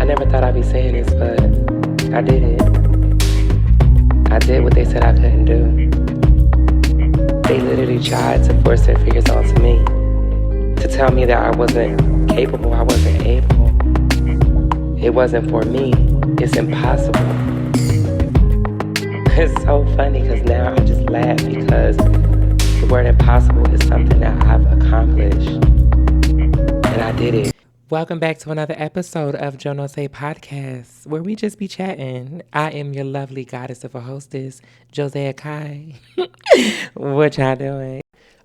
I never thought I'd be saying this, but I did it. I did what they said I couldn't do. They literally tried to force their figures onto me, to tell me that I wasn't capable, I wasn't able. It wasn't for me. It's impossible. It's so funny because now I just laugh because the word impossible is something that I've accomplished. And I did it. Welcome back to another episode of AskJNSPodcast, where we just be chatting. I am your lovely goddess of a hostess, Akai. What y'all doing?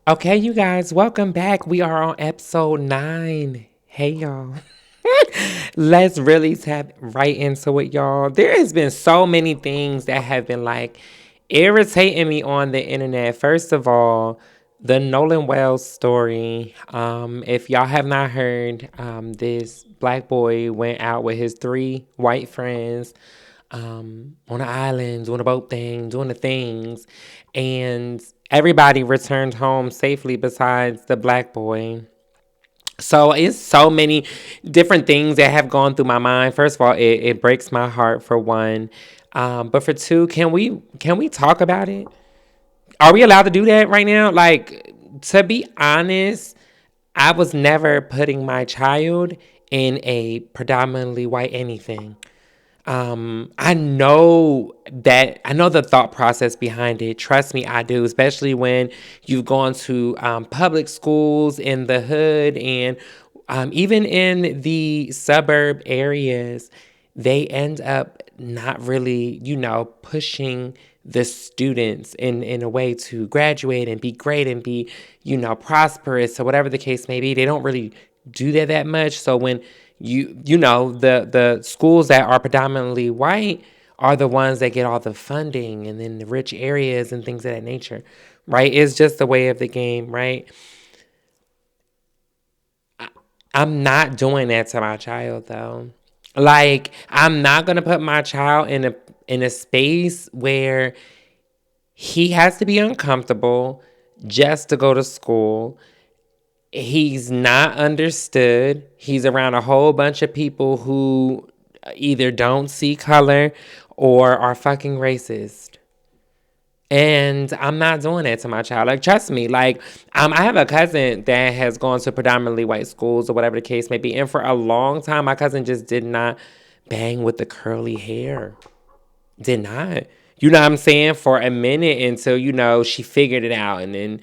Okay, you guys, welcome back. We are on episode 9. Hey, y'all. Let's really tap right into it, y'all. There has been so many things that have been like irritating me on the internet. First of all, the Nolan Wells story. If y'all have not heard, this black boy went out with his 3 white friends on an island, doing a boat thing, doing the things, and everybody returned home safely besides the black boy. So it's so many different things that have gone through my mind. First of all, it breaks my heart for one. But for two, can we talk about it? Are we allowed to do that right now? Like, to be honest, I was never putting my child in a predominantly white anything. I know the thought process behind it. Trust me, I do, especially when you've gone to public schools in the hood and even in the suburb areas, they end up not really, pushing the students in a way to graduate and be great and be, prosperous or whatever the case may be. They don't really do that much. So when the schools that are predominantly white are the ones that get all the funding, and then the rich areas and things of that nature, right? It's just the way of the game, right? I'm not doing that to my child, though. Like, I'm not going to put my child in a space where he has to be uncomfortable just to go to school. He's not understood. He's around a whole bunch of people who either don't see color or are fucking racist. And I'm not doing that to my child. Like, trust me. Like, I have a cousin that has gone to predominantly white schools or whatever the case may be. And for a long time, my cousin just did not bang with the curly hair. Did not. You know what I'm saying? For a minute until, she figured it out and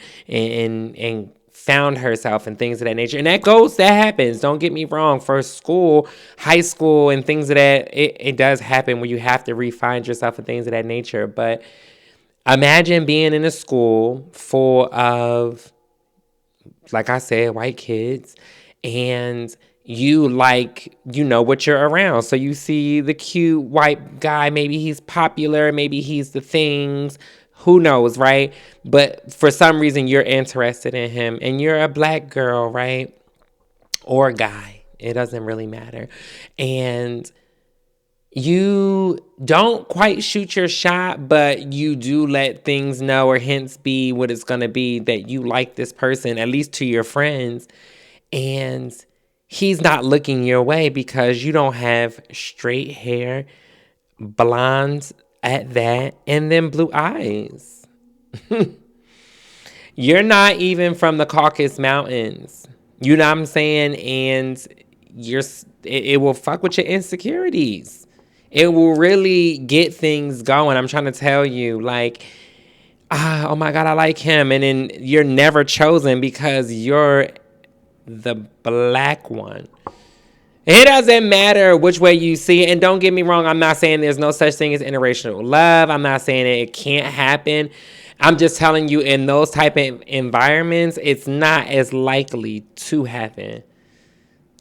found herself and things of that nature. And that happens. Don't get me wrong. For school, high school, and things of that, it does happen where you have to refine yourself and things of that nature. But imagine being in a school full of, like I said, white kids, and you like, what you're around. So you see the cute white guy, maybe he's popular, maybe he's the things, who knows, right? But for some reason you're interested in him, and you're a black girl, right? Or a guy. It doesn't really matter. And you don't quite shoot your shot, but you do let things know or hints be what it's going to be that you like this person, at least to your friends. And he's not looking your way because you don't have straight hair, blonde at that, and then blue eyes. You're not even from the Caucasus Mountains. You know what I'm saying? And it will fuck with your insecurities. It will really get things going. I'm trying to tell you, like, oh my God, I like him. And then you're never chosen because you're the black one. It doesn't matter which way you see it. And don't get me wrong, I'm not saying there's no such thing as interracial love. I'm not saying it can't happen. I'm just telling you, in those type of environments, it's not as likely to happen.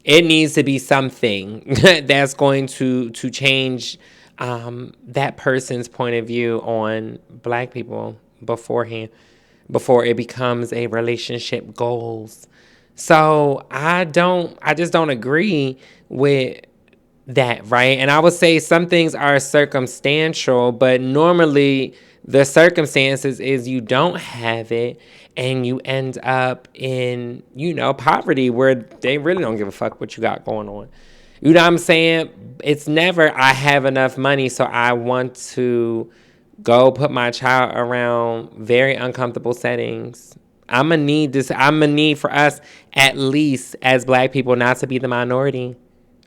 It needs to be something that's going to change that person's point of view on black people beforehand, before it becomes a relationship goals. So I just don't agree with that, right? And I would say some things are circumstantial, but normally the circumstances is you don't have it and you end up in, poverty where they really don't give a fuck what you got going on. You know what I'm saying? It's never I have enough money, so I want to go put my child around very uncomfortable settings. I'm gonna need this. I'm gonna need for us, at least as Black people, not to be the minority.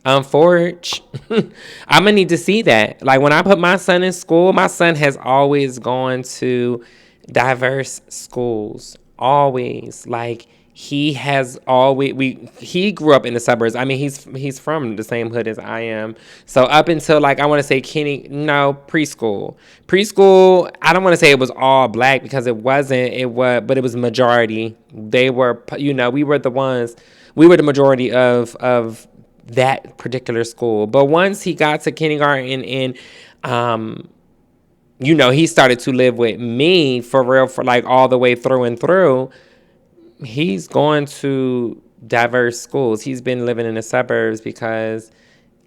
Unfortunately, I'm gonna need to see that. Like when I put my son in school, my son has always gone to diverse schools. Always. Like he has always he grew up in the suburbs. I mean, he's from the same hood as I am. So up until like I want to say preschool. Preschool, I don't want to say it was all Black because it wasn't. It was, but it was majority. They were, we were the ones. We were the majority of that particular school. But once he got to kindergarten and he started to live with me for real, for like all the way through and through, he's going to diverse schools. He's been living in the suburbs because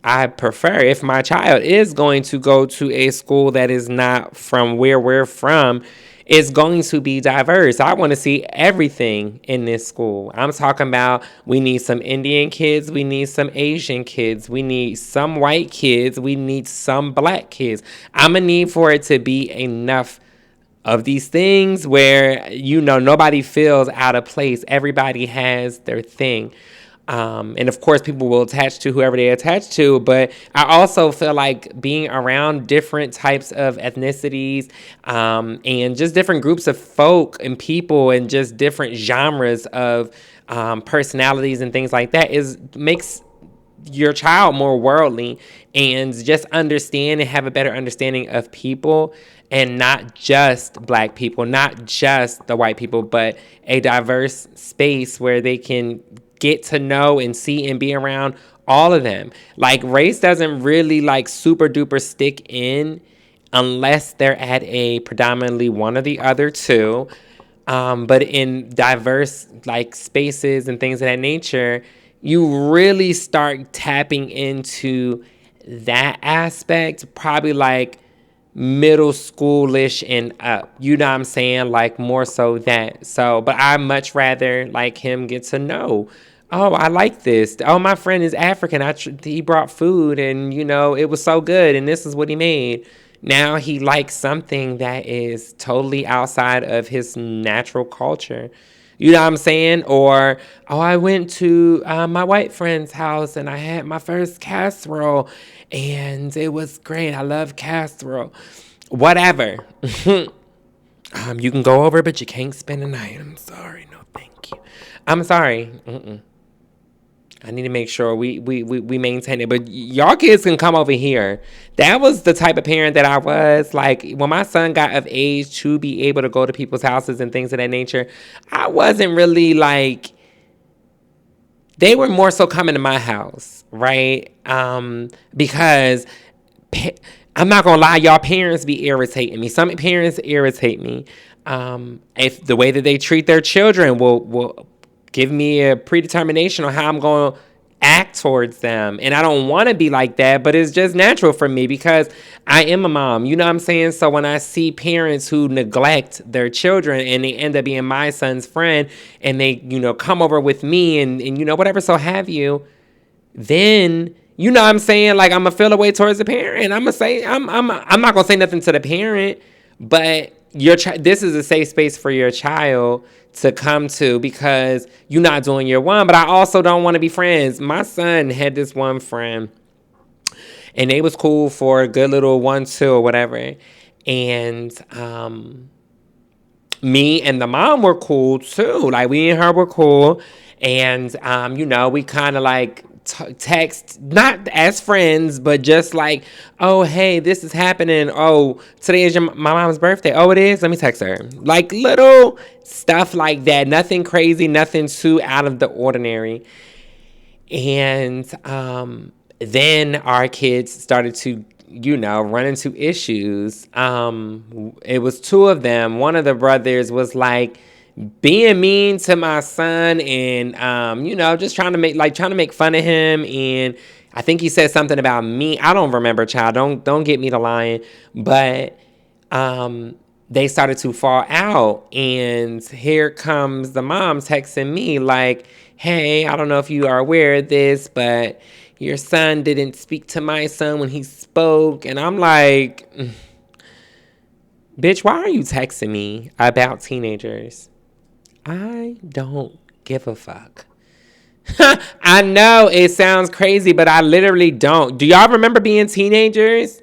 I prefer, if my child is going to go to a school that is not from where we're from, it's going to be diverse. I want to see everything in this school. I'm talking about we need some Indian kids. We need some Asian kids. We need some white kids. We need some Black kids. I'm going to need for it to be enough of these things where, nobody feels out of place. Everybody has their thing. And of course, people will attach to whoever they attach to. But I also feel like being around different types of ethnicities and just different groups of folk and people and just different genres of personalities and things like that makes your child more worldly and just understand and have a better understanding of people, and not just Black people, not just the white people, but a diverse space where they can get to know and see and be around all of them. Like race doesn't really like super duper stick in unless they're at a predominantly one or the other two. But in diverse like spaces and things of that nature, you really start tapping into that aspect probably like middle schoolish and up. You know what I'm saying? Like more so that. So, but I much rather like him get to know, oh, I like this. Oh, my friend is African. He brought food and, it was so good. And this is what he made. Now he likes something that is totally outside of his natural culture. You know what I'm saying? Or, oh, I went to my white friend's house and I had my first casserole and it was great. I love casserole. Whatever. You can go over, but you can't spend the night. I'm sorry. No, thank you. I'm sorry. I need to make sure we maintain it. But y'all kids can come over here. That was the type of parent that I was. Like, when my son got of age to be able to go to people's houses and things of that nature, I wasn't really like... They were more so coming to my house, right? Because... I'm not going to lie, y'all parents be irritating me. Some parents irritate me. If the way that they treat their children will give me a predetermination on how I'm going to act towards them. And I don't want to be like that, but it's just natural for me because I am a mom. You know what I'm saying? So when I see parents who neglect their children and they end up being my son's friend and they, come over with me and whatever, so have you, then... You know what I'm saying? Like, I'm going to feel a way towards the parent. I'm going to say, I'm not going to say nothing to the parent, but this is a safe space for your child to come to because you're not doing your one. But I also don't want to be friends. My son had this one friend, and they was cool for a good little 1-2 or whatever. And me and the mom were cool, too. Like, we and her were cool. And, we kind of, like... text, not as friends, but just like, oh, hey, this is happening. Oh, today is my mom's birthday. Oh, it is? Let me text her. Like little stuff like that. Nothing crazy, nothing too out of the ordinary. And then our kids started to, run into issues. It was 2 of them. One of the brothers was like, being mean to my son and, just trying to make fun of him. And I think he said something about me. I don't remember, child. Don't get me to lying. But they started to fall out. And here comes the mom texting me like, hey, I don't know if you are aware of this, but, your son didn't speak to my son when he spoke. And I'm like, bitch, why are you texting me about teenagers? I don't give a fuck. I know it sounds crazy, but I literally don't. Do y'all remember being teenagers?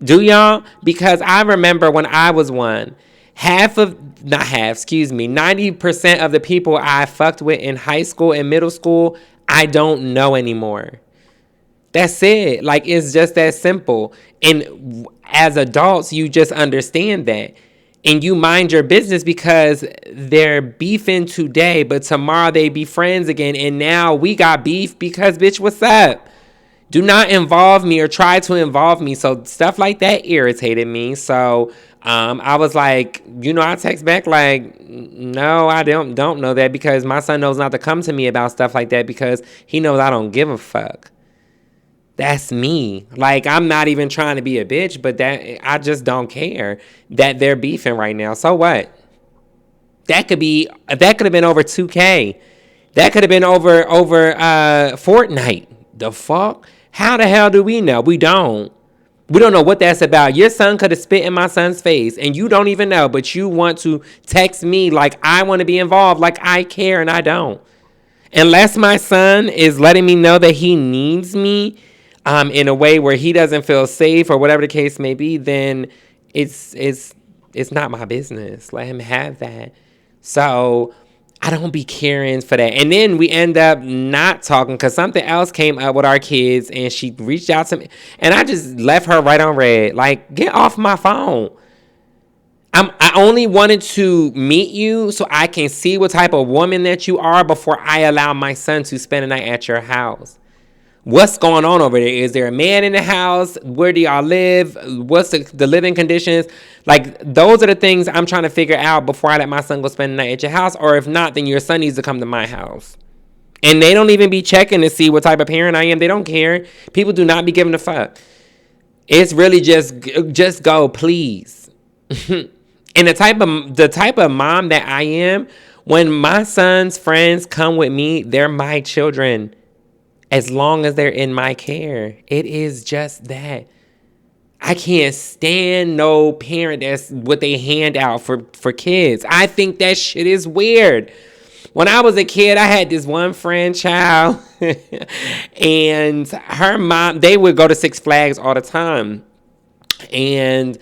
Do y'all? Because I remember when I was one, 90% of the people I fucked with in high school and middle school, I don't know anymore. That's it. Like, it's just that simple. And as adults, you just understand that. And you mind your business because they're beefing today, but tomorrow they be friends again. And now we got beef because, bitch, what's up? Do not involve me or try to involve me. So stuff like that irritated me. So I was like, I text back like, no, I don't know that, because my son knows not to come to me about stuff like that because he knows I don't give a fuck. That's me. Like, I'm not even trying to be a bitch, but that I just don't care that they're beefing right now. So what? That could have been over 2K. That could have been over Fortnite. The fuck? How the hell do we know? We don't. We don't know what that's about. Your son could have spit in my son's face and you don't even know, but you want to text me like I want to be involved, like I care, and I don't. Unless my son is letting me know that he needs me in a way where he doesn't feel safe or whatever the case may be, then it's not my business. Let him have that. So I don't be caring for that. And then we end up not talking because something else came up with our kids, and she reached out to me and I just left her right on red. Like, get off my phone. I only wanted to meet you so I can see what type of woman that you are before I allow my son to spend a night at your house. What's going on over there? Is there a man in the house? Where do y'all live? What's the living conditions? Like, those are the things I'm trying to figure out before I let my son go spend the night at your house. Or if not, then your son needs to come to my house. And they don't even be checking to see what type of parent I am. They don't care. People do not be giving a fuck. It's really just go, please. And the type of mom that I am, when my son's friends come with me, they're my children. As long as they're in my care. It is just that. I can't stand no parent that's what they hand out for kids. I think that shit is weird. When I was a kid, I had this one friend, child, and her mom, they would go to Six Flags all the time. And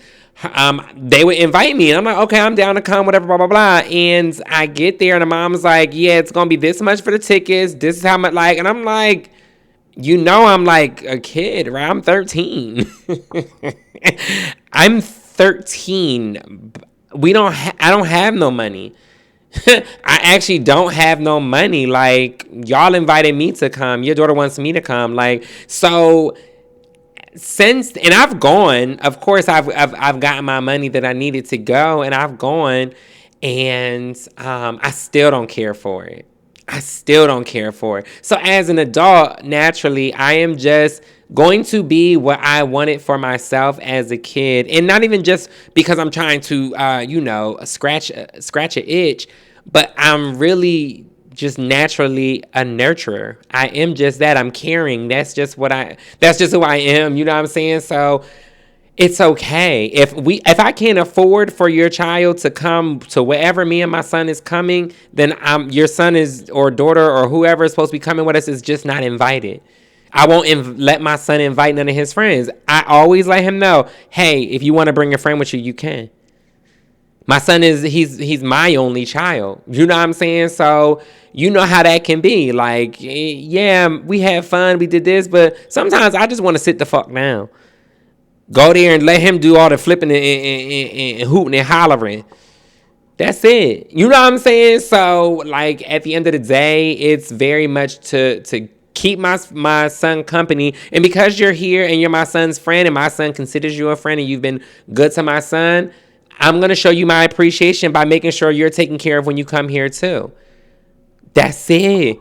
they would invite me, and I'm like, okay, I'm down to come, whatever, blah, blah, blah. And I get there, and the mom's like, yeah, it's going to be this much for the tickets. This is how much, like, and I'm like, I'm like a kid, right? I'm 13. I'm 13. I don't have no money. I actually don't have no money. Like, y'all invited me to come. Your daughter wants me to come. Like, so and I've gone, of course, I've gotten my money that I needed to go, and I've gone, and I still don't care for it. So as an adult, naturally, I am just going to be what I wanted for myself as a kid. And not even just because I'm trying to, scratch an itch, but I'm really just naturally a nurturer. I am just that. I'm caring. That's just who I am. You know what I'm saying? So it's okay. If I can't afford for your child to come to wherever me and my son is coming, then your son is, or daughter, or whoever is supposed to be coming with us is just not invited. I won't let my son invite none of his friends. I always let him know, hey, if you want to bring a friend with you, you can. My son he's my only child. You know what I'm saying? So you know how that can be. Like, yeah, we had fun, we did this, but sometimes I just want to sit the fuck down. Go there and let him do all the flipping and hooting and hollering. That's it. You know what I'm saying? So, like, at the end of the day, it's very much to keep my son company. And because you're here and you're my son's friend and my son considers you a friend and you've been good to my son, I'm going to show you my appreciation by making sure you're taken care of when you come here too. That's it.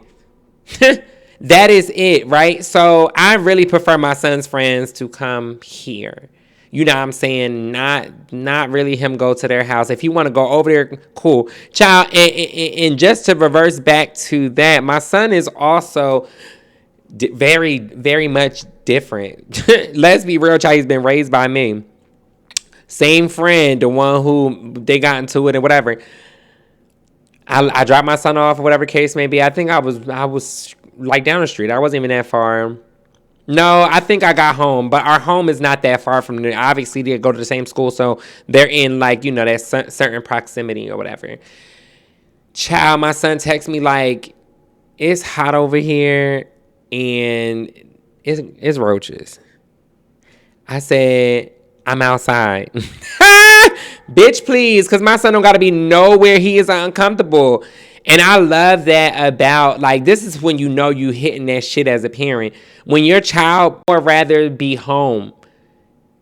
That is it, right? So I really prefer my son's friends to come here. You know what I'm saying? Not really him go to their house. If you want to go over there, cool. Child, and just to reverse back to that, my son is also very, very much different. Let's be real, child. He's been raised by me. Same friend, the one who they got into it and whatever. I dropped my son off or whatever case may be. I think I was like down the street. I wasn't even that far. No, I think I got home, but our home is not that far from there. Obviously, they go to the same school, so they're in like, you know, that certain proximity or whatever. Child, my son texts me like, it's hot over here and it's roaches. I said, I'm outside. Bitch, please, because my son don't got to be nowhere he is uncomfortable. And I love that about, like, this is when you know you hitting that shit as a parent. When your child would rather be home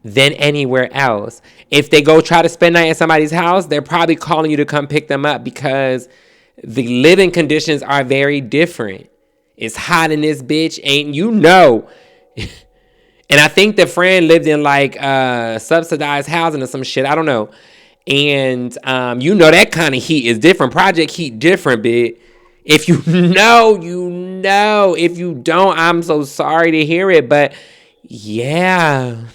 than anywhere else. If they go try to spend night at somebody's house, they're probably calling you to come pick them up because the living conditions are very different. It's hot in this bitch, ain't you know. And I think the friend lived in like subsidized housing or some shit. I don't know. And you know that kind of heat is different. Project heat different, bitch. If you know, you know. If you don't, I'm so sorry to hear it. But yeah.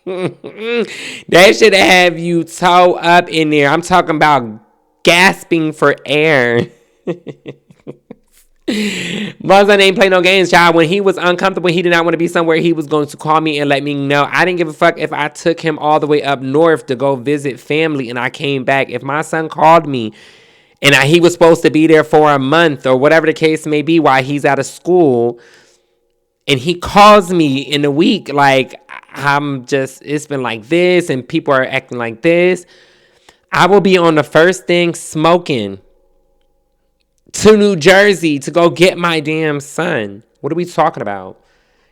That should have you toe up in there. I'm talking about gasping for air. My son ain't play no games, child. When he was uncomfortable, he did not want to be somewhere, he was going to call me and let me know. I didn't give a fuck if I took him all the way up north to go visit family and I came back. If my son called me and he was supposed to be there for a month or whatever the case may be while he's out of school, and he calls me in a week like, it's been like this and people are acting like this, I will be on the first thing smoking to New Jersey to go get my damn son. What are we talking about?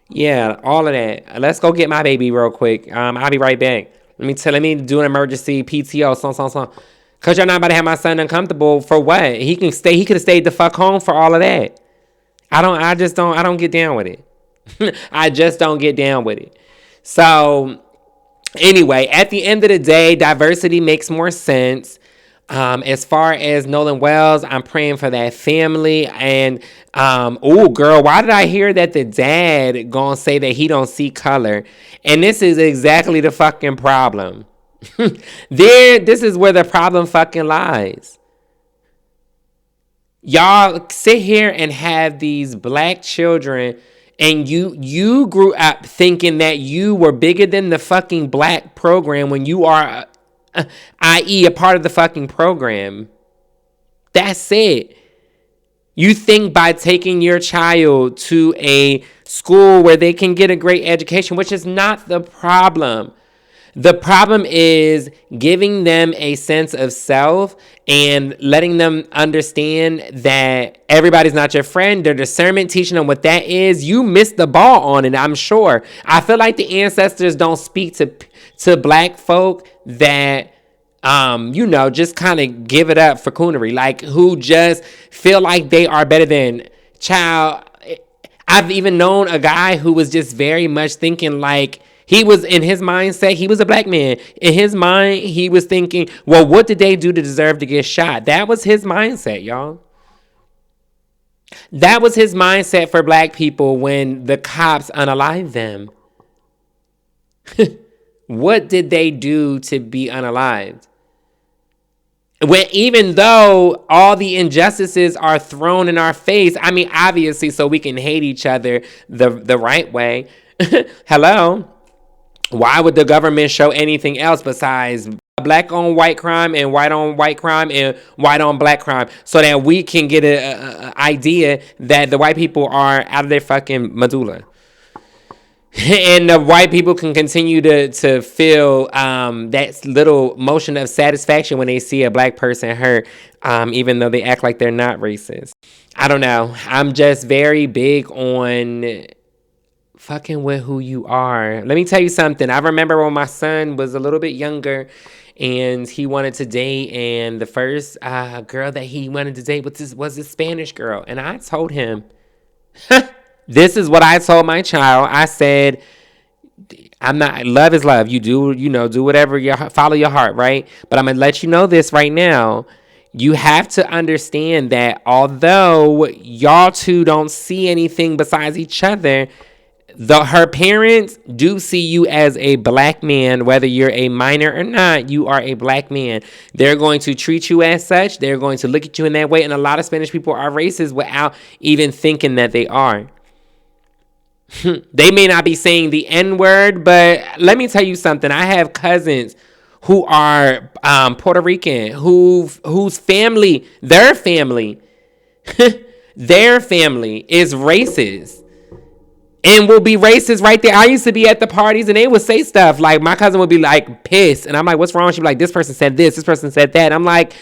Yeah, all of that. Let's go get my baby real quick. I'll be right back. Let me do an emergency PTO. Cause you're not about to have my son uncomfortable for what? He could have stayed the fuck home for all of that. I don't get down with it. I just don't get down with it. So anyway, at the end of the day, diversity makes more sense. As far as Nolan Wells, I'm praying for that family. And oh girl, why did I hear that the dad gonna say that he don't see color? And this is exactly the fucking problem. This is where the problem fucking lies. Y'all sit here and have these black children, and you grew up thinking that you were bigger than the fucking black program when you are i.e. a part of the fucking program. That's it. You think by taking your child to a school where they can get a great education, which is not the problem. The problem is giving them a sense of self and letting them understand that everybody's not your friend. Their discernment, teaching them what that is. You missed the ball on it, I'm sure. I feel like the ancestors don't speak to black folk that, just kind of give it up for coonery. Like, who just feel like they are better than child. I've even known a guy who was just very much thinking like, he was in his mindset, he was a black man. In his mind, he was thinking, well, what did they do to deserve to get shot? That was his mindset, y'all. That was his mindset for black people when the cops unalived them. What did they do to be unalived? When even though all the injustices are thrown in our face, I mean, obviously, so we can hate each other the right way. Hello? Why would the government show anything else besides black on white crime and white on white crime and white on black crime so that we can get an idea that the white people are out of their fucking medulla? And the white people can continue to feel that little motion of satisfaction when they see a black person hurt, even though they act like they're not racist. I don't know. I'm just very big on fucking with who you are. Let me tell you something. I remember when my son was a little bit younger and he wanted to date, and the first girl that he wanted to date was this Spanish girl. And I told him, this is what I told my child. I said, love is love. You do whatever, follow your heart, right? But I'm going to let you know this right now. You have to understand that although y'all two don't see anything besides each other, her parents do see you as a black man, whether you're a minor or not. You are a black man. They're going to treat you as such. They're going to look at you in that way. And a lot of Spanish people are racist without even thinking that they are. They may not be saying the N-word, but let me tell you something. I have cousins who are Puerto Rican, whose family, their family is racist. And will be racist right there. I used to be at the parties and they would say stuff like, my cousin would be like pissed. And I'm like, what's wrong? She'd be like, this person said this person said that. I'm like,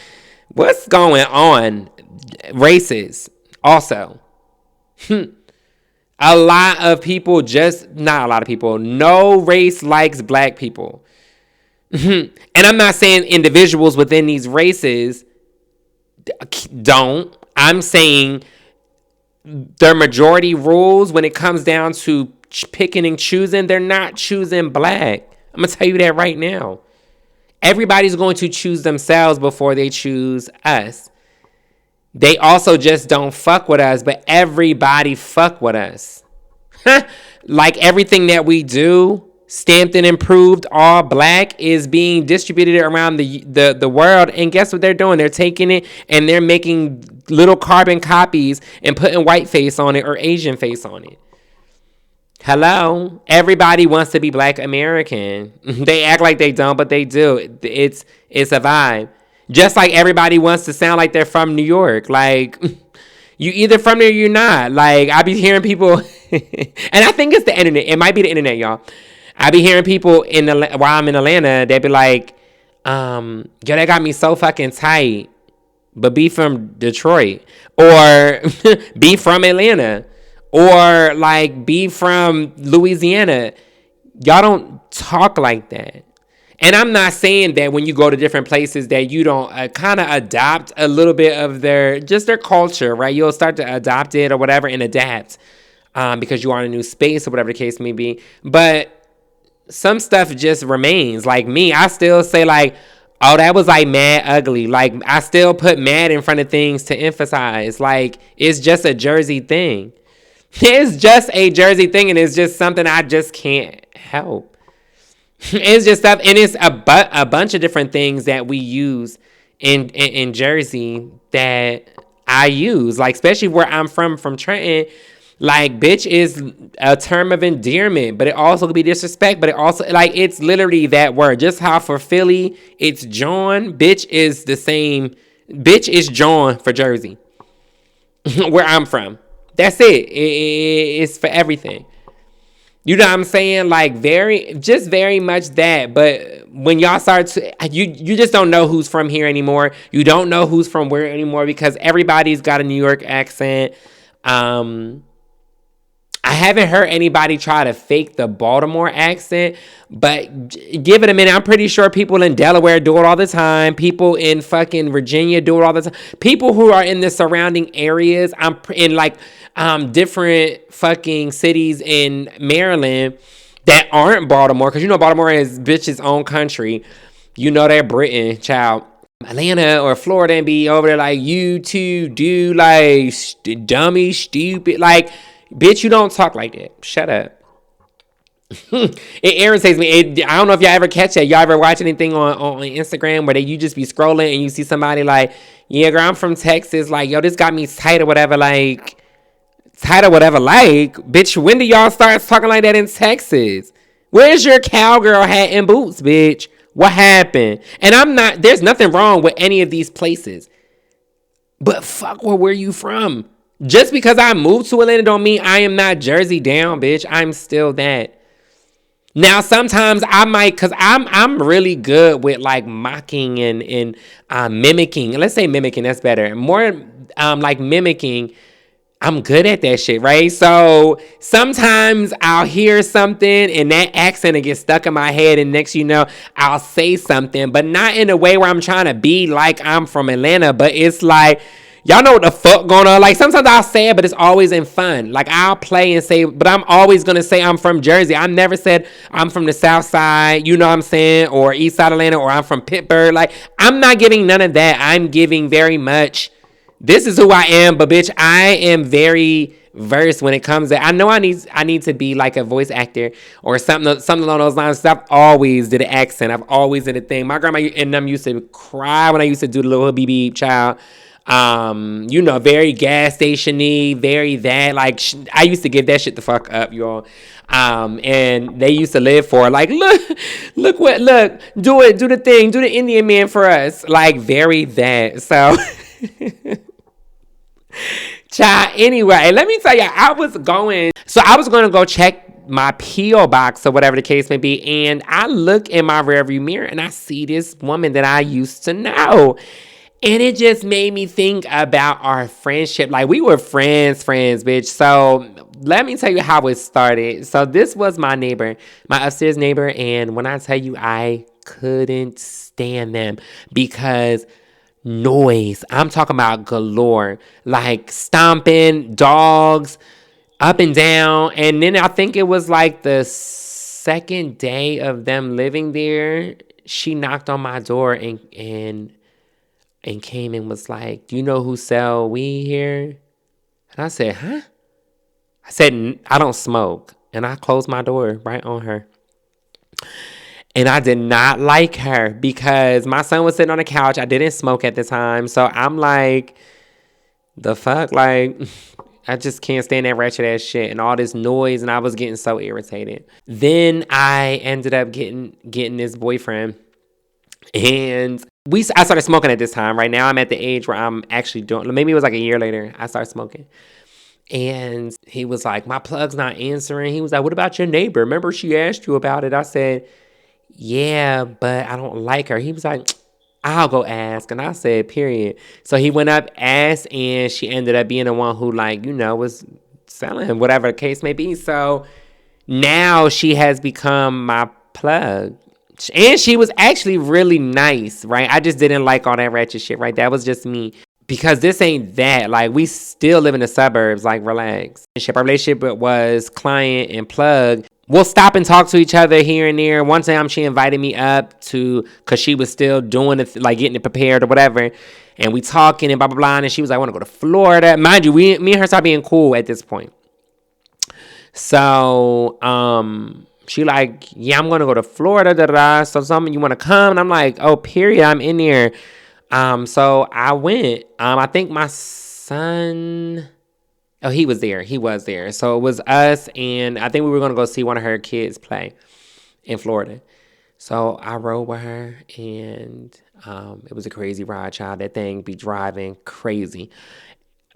what's going on? Racist also. A lot of people not a lot of people. No race likes black people. And I'm not saying individuals within these races don't. I'm saying their majority rules when it comes down to picking and choosing, they're not choosing black. I'm going to tell you that right now. Everybody's going to choose themselves before they choose us. They also just don't fuck with us, but everybody fuck with us. Like everything that we do, stamped and improved, all black, is being distributed around the world. And guess what they're doing? They're taking it and they're making little carbon copies and putting white face on it or Asian face on it. Hello? Everybody wants to be black American. They act like they don't, but they do. It's a vibe. Just like everybody wants to sound like they're from New York. Like, you either from there or you're not. Like, I be hearing people, and I think it's the internet. It might be the internet, y'all. I be hearing people while I'm in Atlanta, they be like, yo, that got me so fucking tight. But be from Detroit. Or be from Atlanta. Or like be from Louisiana. Y'all don't talk like that. And I'm not saying that when you go to different places that you don't kind of adopt a little bit of their culture, right? You'll start to adopt it or whatever and adapt because you are in a new space or whatever the case may be. But some stuff just remains. Like me, I still say like, oh, that was like mad ugly. Like I still put mad in front of things to emphasize. Like it's just a Jersey thing. It's just a Jersey thing, and it's just something I just can't help. It's just stuff, and it's a bunch of different things that we use in Jersey that I use. Like especially where I'm from Trenton. Like, bitch is a term of endearment, but it also could be disrespect, but it also, like, it's literally that word. Just how for Philly, it's John, bitch is the same. Bitch is John for Jersey, where I'm from. That's it. It's for everything. You know what I'm saying? Like, very much that. But when y'all start to, you just don't know who's from here anymore. You don't know who's from where anymore because everybody's got a New York accent. I haven't heard anybody try to fake the Baltimore accent, but give it a minute. I'm pretty sure people in Delaware do it all the time. People in fucking Virginia do it all the time. People who are in the surrounding areas, I'm in like different fucking cities in Maryland that aren't Baltimore, because you know Baltimore is bitch's own country. You know they're Britain, child. Atlanta or Florida and be over there like, you two do like dummy, stupid, like, bitch, you don't talk like that. Shut up. It irritates me. I don't know if y'all ever catch that. Y'all ever watch anything on Instagram where you just be scrolling and you see somebody like, yeah, girl, I'm from Texas. Like, yo, this got me tight or whatever. Like, tight or whatever. Like, bitch, when do y'all start talking like that in Texas? Where's your cowgirl hat and boots, bitch? What happened? And there's nothing wrong with any of these places. But fuck, where you from? Just because I moved to Atlanta don't mean I am not Jersey down, bitch. I'm still that. Now, sometimes I might, because I'm really good with like mocking and mimicking. Let's say mimicking, that's better. More like mimicking. I'm good at that shit, right? So sometimes I'll hear something and that accent will get stuck in my head, and next you know, I'll say something, but not in a way where I'm trying to be like I'm from Atlanta, but it's like, Y'all know what the fuck going on. Like, sometimes I'll say it, but it's always in fun. Like, I'll play and say, but I'm always going to say I'm from Jersey. I never said I'm from the South Side, you know what I'm saying, or East Side Atlanta, or I'm from Pittsburgh. Like, I'm not giving none of that. I'm giving very much, this is who I am, but bitch, I am very versed when it comes to, I know I need to be like a voice actor or something along those lines. I've always did an accent. I've always did a thing. My grandma and them used to cry when I used to do the little beep beep child. Very gas station-y, very that. Like, I used to give that shit the fuck up, y'all. And they used to live for, like, do the thing, do the Indian man for us. Like, very that. So, child, anyway, let me tell you, I was going to go check my P.O. box or whatever the case may be, and I look in my rearview mirror and I see this woman that I used to know. And it just made me think about our friendship. Like, we were friends, bitch. So let me tell you how it started. So this was my neighbor, my upstairs neighbor. And when I tell you, I couldn't stand them because noise. I'm talking about galore. Like, stomping, dogs, up and down. And then I think it was like the second day of them living there, she knocked on my door and came and was like, do you know who sell weed here? And I said, huh? I said, I don't smoke. And I closed my door right on her. And I did not like her because my son was sitting on the couch. I didn't smoke at the time. So I'm like, the fuck? Like, I just can't stand that ratchet ass shit and all this noise. And I was getting so irritated. Then I ended up getting this boyfriend. And I started smoking at this time. Right now, I'm at the age where I'm actually doing, maybe it was like a year later, I started smoking. And he was like, my plug's not answering. He was like, what about your neighbor? Remember she asked you about it? I said, yeah, but I don't like her. He was like, I'll go ask. And I said, period. So he went up, asked, and she ended up being the one who, like, was selling him, whatever the case may be. So now she has become my plug. And she was actually really nice, right? I just didn't like all that ratchet shit, right? That was just me. Because this ain't that. Like, we still live in the suburbs. Like, relax. Our relationship was client and plug. We'll stop and talk to each other here and there. One time she invited me up because she was still doing it, like getting it prepared or whatever. And we talking and blah, blah, blah. And she was like, I want to go to Florida. Mind you, me and her started being cool at this point. So, she like, yeah, I'm going to go to Florida, da-da-da. So something, you want to come? And I'm like, oh, period, I'm in there. So I went. I think my son, he was there. So it was us, and I think we were going to go see one of her kids play in Florida. So I rode with her, and it was a crazy ride, child. That thing be driving crazy.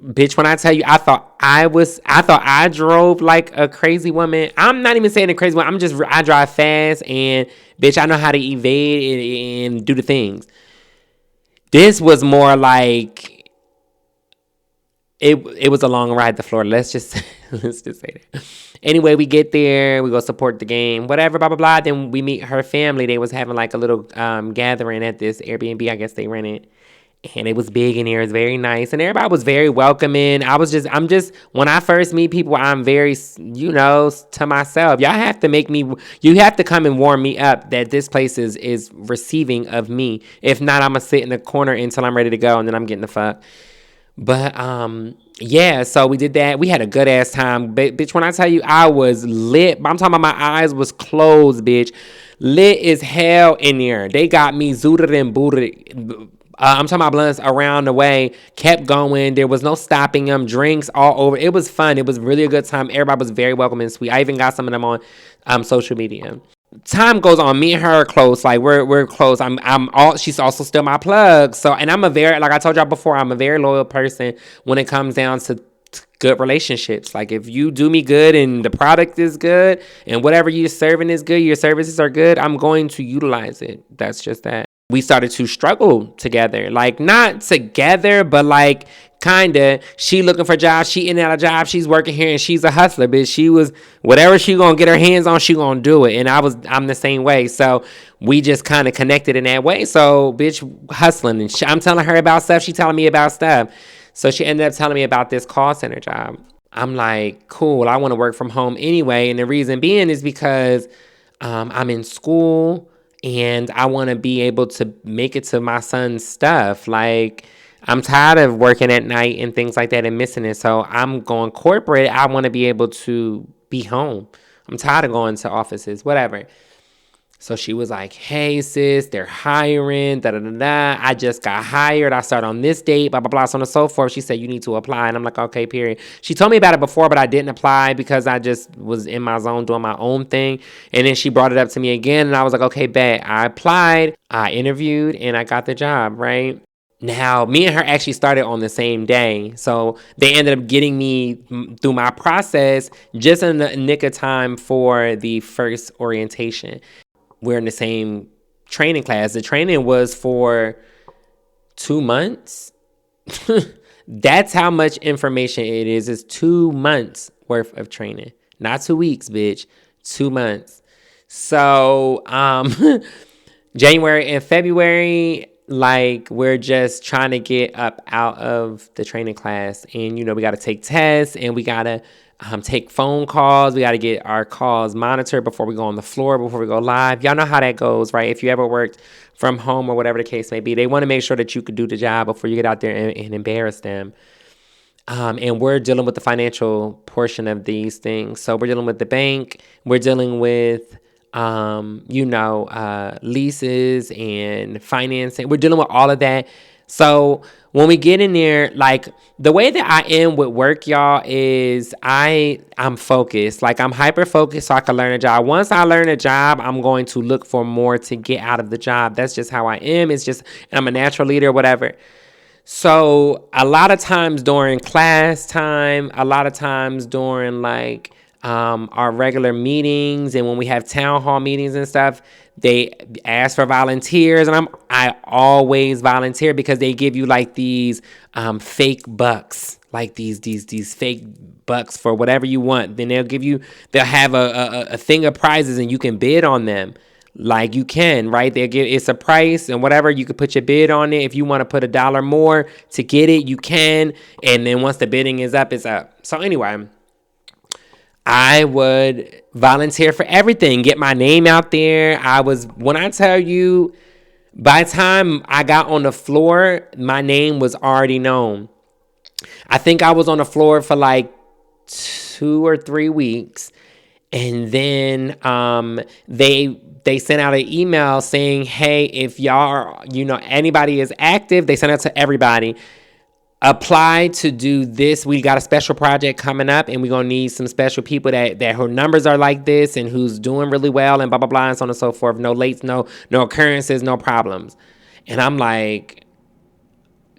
Bitch, when I tell you, I thought I drove like a crazy woman. I'm not even saying a crazy woman. I drive fast, and bitch, I know how to evade and do the things. This was more like, it was a long ride to Florida. Let's just say that. Anyway, we get there, we go support the game, whatever, blah, blah, blah. Then we meet her family. They was having like a little gathering at this Airbnb, I guess they rented. And it was big in there. It was very nice. And everybody was very welcoming. When I first meet people, I'm very, to myself. You have to come and warm me up that this place is receiving of me. If not, I'm going to sit in the corner until I'm ready to go, and then I'm getting the fuck. But, yeah, so we did that. We had a good ass time. Bitch, when I tell you I was lit, I'm talking about my eyes was closed, bitch. Lit as hell in there. They got me zooted and booted. I'm talking about blunts around the way, kept going. There was no stopping them, drinks all over. It was fun. It was really a good time. Everybody was very welcoming and sweet. I even got some of them on social media. Time goes on. Me and her are close. Like, we're close. She's also still my plug. So, and like I told y'all before, I'm a very loyal person when it comes down to good relationships. Like, if you do me good and the product is good and whatever you're serving is good, your services are good, I'm going to utilize it. That's just that. We started to struggle together. Like, not together, but like, kinda. She looking for jobs. She in and out of jobs. She's working here, and she's a hustler, bitch. She was, whatever she gonna get her hands on, she gonna do it. And I'm the same way. So we just kind of connected in that way. So, bitch, hustling. And I'm telling her about stuff. She telling me about stuff. So she ended up telling me about this call center job. I'm like, cool, I want to work from home anyway. And the reason being is because I'm in school and I want to be able to make it to my son's stuff. Like, I'm tired of working at night and things like that and missing it. So I'm going corporate. I want to be able to be home. I'm tired of going to offices, whatever. So she was like, hey, sis, they're hiring, da-da-da-da. I just got hired. I start on this date, blah, blah, blah, so on and so forth. She said, you need to apply. And I'm like, okay, period. She told me about it before, but I didn't apply because I just was in my zone doing my own thing. And then she brought it up to me again, and I was like, okay, bet. I applied, I interviewed, and I got the job, right? Now, me and her actually started on the same day. So they ended up getting me through my process just in the nick of time for the first orientation. We're in the same training class. The training was for 2 months. That's how much information it is. It's 2 months worth of training. Not 2 weeks, bitch. 2 months. So, January and February, like, we're just trying to get up out of the training class. And, we got to take tests and we got to take phone calls. We got to get our calls monitored before we go on the floor, before we go live. Y'all know how that goes, right? If you ever worked from home or whatever the case may be, they want to make sure that you could do the job before you get out there and embarrass them. And we're dealing with the financial portion of these things. So we're dealing with the bank. We're dealing with, leases and financing. We're dealing with all of that. So when we get in there, like, the way that I am with work, y'all, is I'm focused. Like, I'm hyper focused so I can learn a job. Once I learn a job, I'm going to look for more to get out of the job. That's just how I am. It's just, I'm a natural leader, whatever. So a lot of times during class time, a lot of times during like our regular meetings and when we have town hall meetings and stuff, they ask for volunteers, and I always volunteer because they give you like these fake bucks, like these fake bucks for whatever you want. Then they'll have a thing of prizes and you can bid on them. Like, you can, right? It's a price and whatever. You could put your bid on it. If you want to put $1 more to get it, you can. And then once the bidding is up, it's up. So anyway, I would volunteer for everything, get my name out there. When I tell you, by the time I got on the floor, my name was already known. I think I was on the floor for like 2 or 3 weeks. And then they sent out an email saying, hey, if y'all are, anybody is active, they sent it to everybody. Apply to do this. We got a special project coming up, and we're going to need some special people that her numbers are like this and who's doing really well and blah, blah, blah, and so on and so forth. No lates, no occurrences, no problems. And I'm like,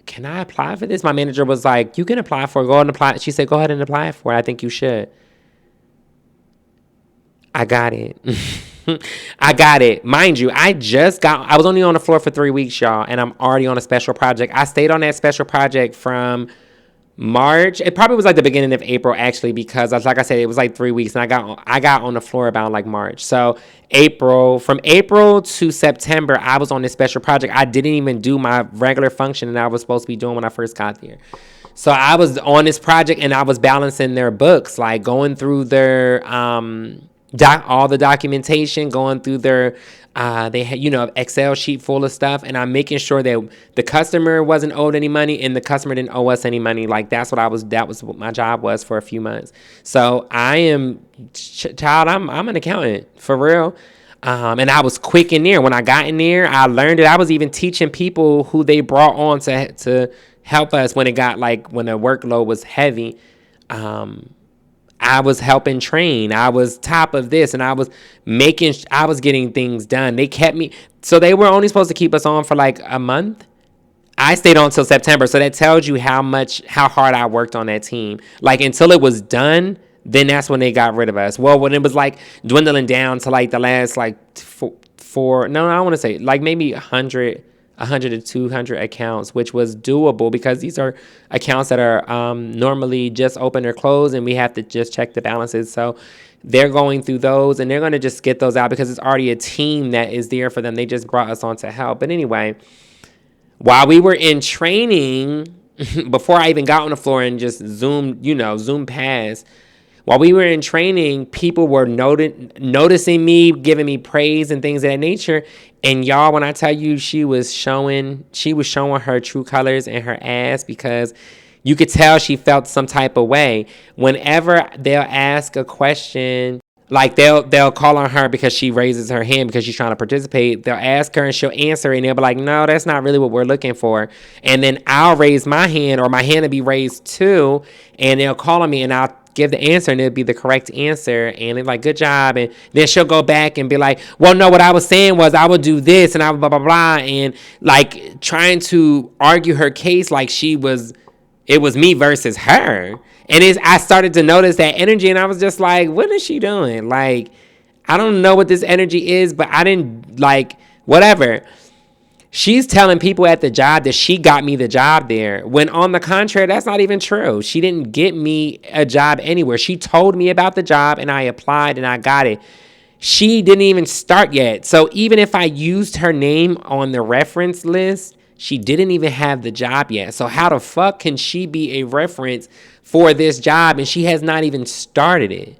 can I apply for this? My manager was like, you can apply for it. Go ahead and apply. She said, go ahead and apply for it. I think you should. I got it. I got it. Mind you, I was only on the floor for 3 weeks, y'all, and I'm already on a special project. I stayed on that special project from March. It probably was like the beginning of April, actually, because like I said, it was like 3 weeks, and I got on the floor about like March. So from April to September, I was on this special project. I didn't even do my regular function that I was supposed to be doing when I first got there. So I was on this project, and I was balancing their books, like going through their all the documentation, going through their they had Excel sheet full of stuff, and I'm making sure that the customer wasn't owed any money and the customer didn't owe us any money. Like, that was what my job was for a few months. So I am I'm an accountant for real. And I was quick in there. When I got in there, I learned it. I was even teaching people who they brought on to help us when the workload was heavy. I was helping train. I was top of this, and I was getting things done. They kept me. So they were only supposed to keep us on for like a month. I stayed on until September. So that tells you how hard I worked on that team. Like, until it was done, then that's when they got rid of us. Well, when it was like dwindling down to like the last like I want to say like maybe 100 to 200 accounts, which was doable because these are accounts that are normally just open or closed, and we have to just check the balances. So they're going through those, and they're going to just get those out because it's already a team that is there for them. They just brought us on to help. But anyway, while we were in training, before I even got on the floor and just zoomed past. While we were in training, people were noticing me, giving me praise and things of that nature. And y'all, when I tell you she was showing her true colors in her ass, because you could tell she felt some type of way. Whenever they'll ask a question, like they'll call on her because she raises her hand because she's trying to participate. They'll ask her and she'll answer, and they'll be like, no, that's not really what we're looking for. And then I'll raise my hand, or my hand will be raised too, and they'll call on me, and I'll give the answer, and it'll be the correct answer, and they're like, good job. And then she'll go back and be like, well, no, what I was saying was I would do this, and I would blah blah blah, and like trying to argue her case like it was me versus her. And I started to notice that energy, and I was just like, what is she doing? Like, I don't know what this energy is, but I didn't, like, whatever. She's telling people at the job that she got me the job there, when on the contrary, that's not even true. She didn't get me a job anywhere. She told me about the job, and I applied, and I got it. She didn't even start yet. So even if I used her name on the reference list, she didn't even have the job yet. So how the fuck can she be a reference for this job, and she has not even started it?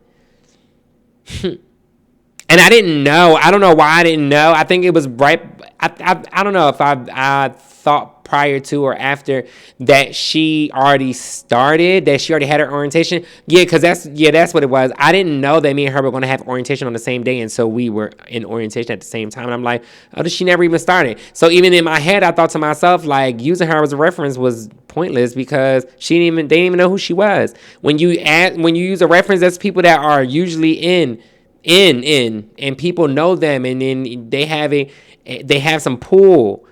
And I didn't know. I don't know why I didn't know. I think it was right. I don't know if I thought prior to or after that she already started, that she already had her orientation. Yeah, because that's what it was. I didn't know that me and her were going to have orientation on the same day, and so we were in orientation at the same time. And I'm like, oh, she never even started. So even in my head, I thought to myself, like, using her as a reference was pointless, because they didn't even know who she was. When you use a reference, that's people that are usually in, and people know them, and then they have some pull,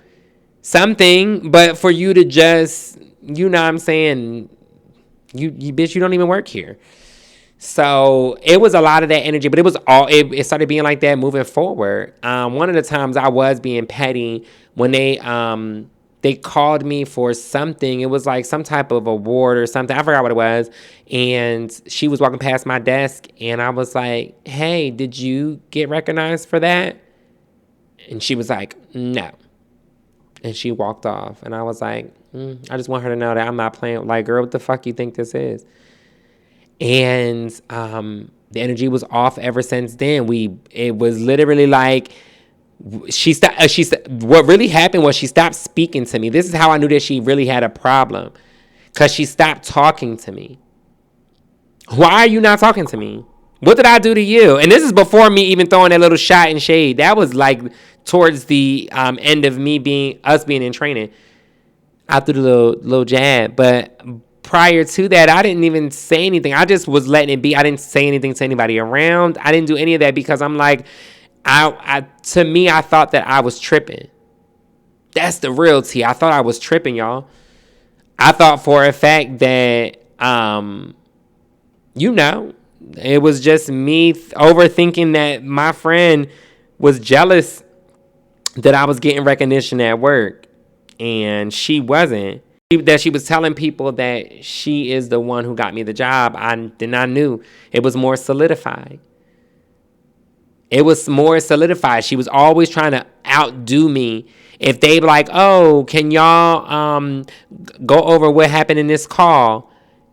something. But for you to just, you know what I'm saying, you bitch, you don't even work here. So it was a lot of that energy, but it started being like that moving forward. One of the times I was being petty when they called me for something. It was like some type of award or something. I forgot what it was. And she was walking past my desk, and I was like, hey, did you get recognized for that? And she was like, no. And she walked off. And I was like, I just want her to know that I'm not playing. Like, girl, what the fuck you think this is? And the energy was off ever since then. It was literally like, what really happened was she stopped speaking to me. This is how I knew that she really had a problem, because she stopped talking to me. Why are you not talking to me? What did I do to you? And this is before me even throwing that little shot and shade. That was like towards the end of us being in training. I threw the little jab, but prior to that, I didn't even say anything. I just was letting it be. I didn't say anything to anybody around. I didn't do any of that because I'm like, to me, I thought that I was tripping. That's the real tea. I thought I was tripping, y'all. I thought for a fact that, it was just me overthinking that my friend was jealous that I was getting recognition at work, and she wasn't. That she was telling people that she is the one who got me the job. I knew it was more solidified. She was always trying to outdo me. If they be like, oh, can y'all go over what happened in this call?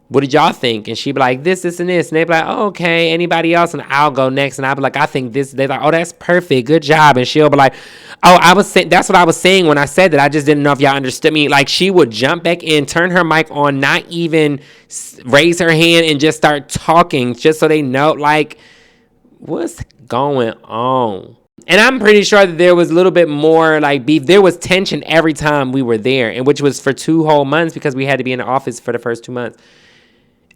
What did y'all think? And she'd be like, this, and this. And they'd be like, oh, okay, anybody else? And I'll go next. And I'll be like, I think this. They're like, oh, that's perfect. Good job. And she'll be like, oh, that's what I was saying when I said that. I just didn't know if y'all understood me. Like, she would jump back in, turn her mic on, not even raise her hand, and just start talking just so they know, like, what's going on? And I'm pretty sure that there was a little bit more like beef. There was tension every time we were there, and which was for 2 whole months because we had to be in the office for the first 2 months.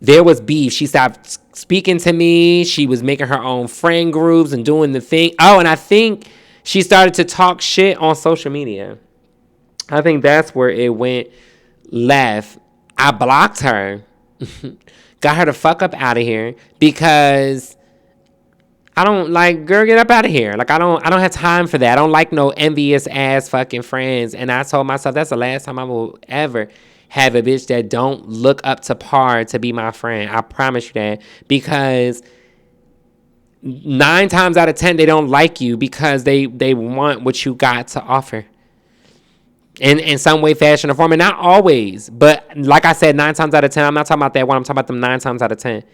There was beef. She stopped speaking to me. She was making her own friend groups and doing the thing. Oh, and I think she started to talk shit on social media. I think that's where it went left. I blocked her. Got her to fuck up out of here because I don't like, girl, get up out of here. Like, I don't have time for that. I don't like no envious ass fucking friends. And I told myself that's the last time I will ever have a bitch that don't look up to par to be my friend. I promise you that. Because 9 times out of 10, they don't like you because they want what you got to offer. in some way, fashion, or form. And not always. But like I said, 9 times out of 10, I'm not talking about that one. I'm talking about them 9 times out of 10.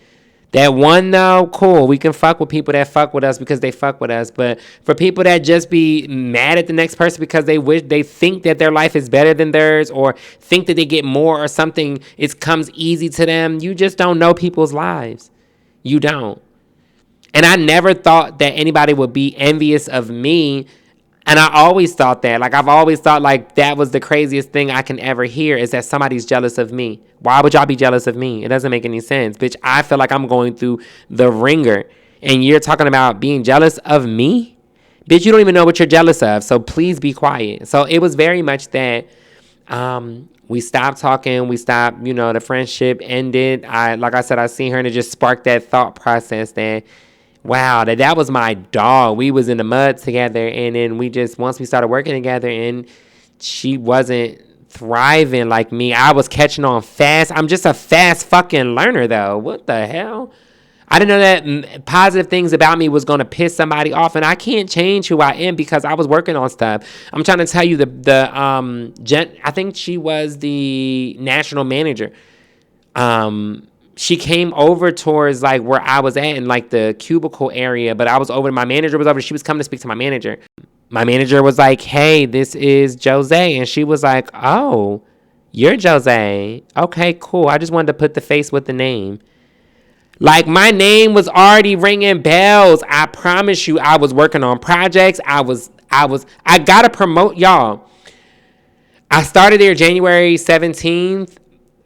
That one, though, cool. We can fuck with people that fuck with us because they fuck with us. But for people that just be mad at the next person because they think that their life is better than theirs, or think that they get more or something, it comes easy to them. You just don't know people's lives. You don't. And I never thought that anybody would be envious of me. And I always thought that. Like, I've always thought, like, that was the craziest thing I can ever hear, is that somebody's jealous of me. Why would y'all be jealous of me? It doesn't make any sense. Bitch, I feel like I'm going through the ringer, and you're talking about being jealous of me? Bitch, you don't even know what you're jealous of, so please be quiet. So it was very much that we stopped talking. We stopped, the friendship ended. Like I said, I seen her, and it just sparked that thought process that, wow, that was my dog. We was in the mud together, and then once we started working together, and she wasn't thriving like me. I was catching on fast. I'm just a fast fucking learner, though. What the hell? I didn't know that positive things about me was going to piss somebody off, and I can't change who I am because I was working on stuff. I'm trying to tell you, I think she was the national manager. She came over towards like where I was at in like the cubicle area, but my manager was over. She was coming to speak to my manager. My manager was like, "Hey, this is Jose." And she was like, "Oh, you're Jose. Okay, cool. I just wanted to put the face with the name." Like, my name was already ringing bells. I promise you, I was working on projects. I got to promote y'all. I started there January 17th.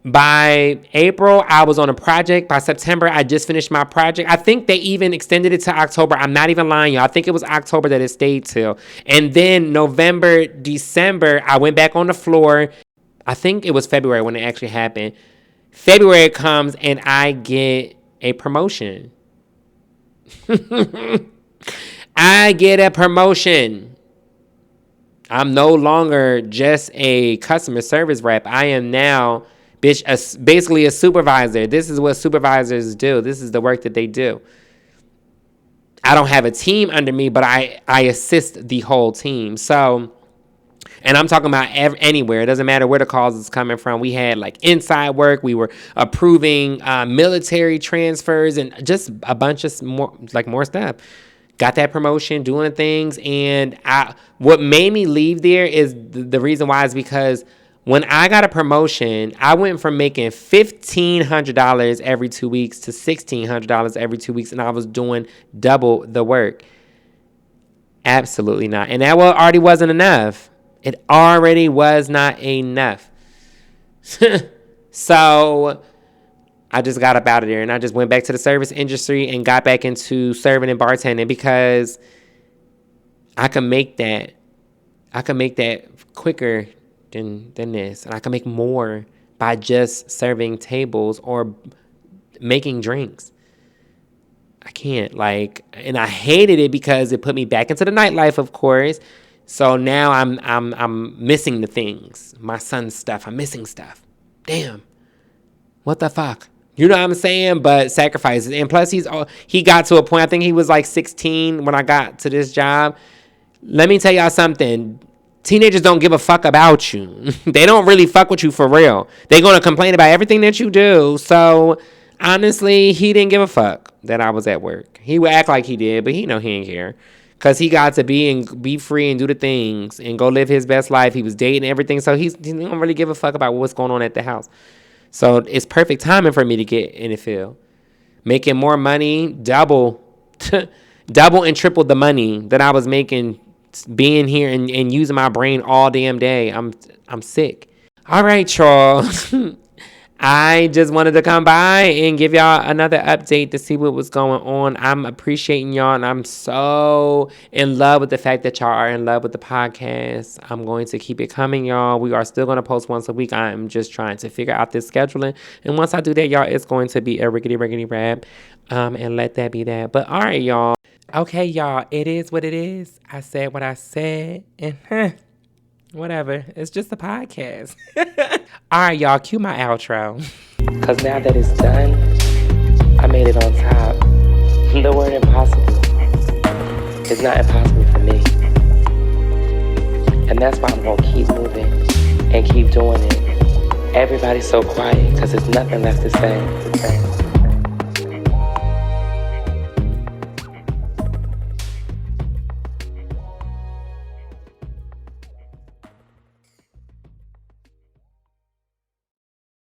By April, I was on a project. By September, I just finished my project. I think they even extended it to October. I'm not even lying, y'all. I think it was October that it stayed till. And then November, December, I went back on the floor. I think it was February when it actually happened. February comes and I get a promotion. I get a promotion. I'm no longer just a customer service rep. I am now... bitch, basically a supervisor. This is what supervisors do. This is the work that they do. I don't have a team under me, but I assist the whole team. So, and I'm talking about anywhere. It doesn't matter where the calls is coming from. We had like inside work. We were approving military transfers and just a bunch of more stuff. Got that promotion, doing things. And what made me leave there is the reason why is because when I got a promotion, I went from making $1,500 every 2 weeks to $1,600 every 2 weeks, and I was doing double the work. Absolutely not. And that already wasn't enough. It already was not enough. So I just got up out of there, and I just went back to the service industry and got back into serving and bartending because I can make that quicker than this, and I can make more by just serving tables or making drinks. I can't, and I hated it because it put me back into the nightlife, of course. So now I'm missing the things, my son's stuff. I'm missing stuff. Damn, what the fuck? You know what I'm saying? But sacrifices, and plus he got to a point. I think he was like 16 when I got to this job. Let me tell y'all something. Teenagers don't give a fuck about you. They don't really fuck with you for real. They're going to complain about everything that you do. So, honestly, he didn't give a fuck that I was at work. He would act like he did, but he know he didn't care. Because he got to be free and do the things and go live his best life. He was dating and everything. So, he don't really give a fuck about what's going on at the house. So, it's perfect timing for me to get in the field. Making more money, double and triple the money that I was making being here and using my brain all damn day. I'm sick. All right, y'all. I just wanted to come by and give y'all another update to see what was going on. I'm appreciating y'all, and I'm so in love with the fact that y'all are in love with the podcast. I'm going to keep it coming, y'all. We are still going to post once a week. I'm just trying to figure out this scheduling. And once I do that, y'all, it's going to be a riggedy rap. And let that be that. But all right, y'all. Okay, y'all, it is what it is. I said what I said, and whatever. It's just a podcast. All right, y'all, cue my outro. Because now that it's done, I made it on top. The word impossible is not impossible for me. And that's why I'm going to keep moving. and keep doing it. Everybody's so quiet because there's nothing left to say.